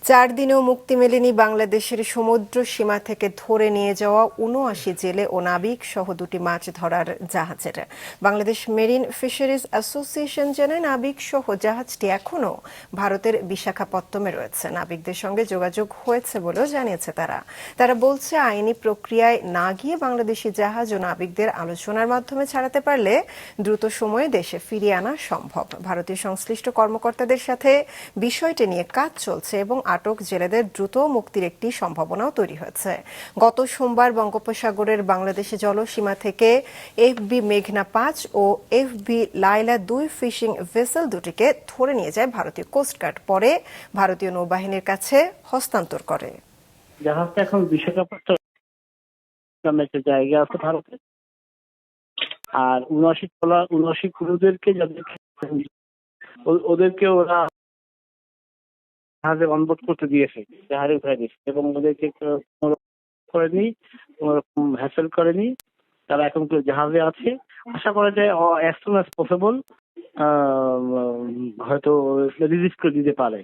4 দিনেও মুক্তি মেলেনি বাংলাদেশের সমুদ্র সীমা থেকে ধরে নিয়ে যাওয়া ৭৯ জেলে ও নাবিক সহ 2টি মাছ ধরার জাহাজের। বাংলাদেশ মেরিন ফিশারিজ অ্যাসোসিয়েশন জানায়, নাবিক সহ জাহাজটি এখনও ভারতের বিশাখাপত্তমে রয়েছে। নাবিকদের সঙ্গে যোগাযোগ হয়েছে বলেও জানিয়েছে তারা বলছে, আইনি প্রক্রিয়ায় না গিয়ে বাংলাদেশি জাহাজ ও নাবিকদের আলোচনার মাধ্যমে ছাড়াতে পারলে দ্রুত সময়ে দেশে ফিরিয়ে আনা সম্ভব। ভারতীয় সংশ্লিষ্ট কর্মকর্তাদের সাথে বিষয়টি নিয়ে কাজ চলছে এবং আটক জেলেদের দ্রুত মুক্তির একটি সম্ভাবনাও তৈরি হয়েছে। গত সোমবার বঙ্গোপসাগরের বাংলাদেশি জলসীমা থেকে এফবি মেঘনা 5 ও এফবি লায়লা 2 ফিশিং ভেসেল দুটিকে ধরে নিয়ে যায় ভারতীয় কোস্টগার্ড, পরে ভারতীয় নৌবাহিনীর কাছে হস্তান্তর করে। জাহাজটা এখন বিশাখাপত্তনম নামে একটা জায়গা আছে ভারতে। আর ৭৯ ক্রুদেরকে ওদেরকে ওরা জাহাজে অনবোর্ড করতে দিয়েছে, জাহাজে উঠাই দিয়েছে এবং ওদেরকে করেনি, হ্যাসেল করেনি। তারা এখন জাহাজে আছে। আশা করা যায় অ্যাজ সুন অ্যাজ পসিবল হয়তো রিলিজ করে দিতে পারে।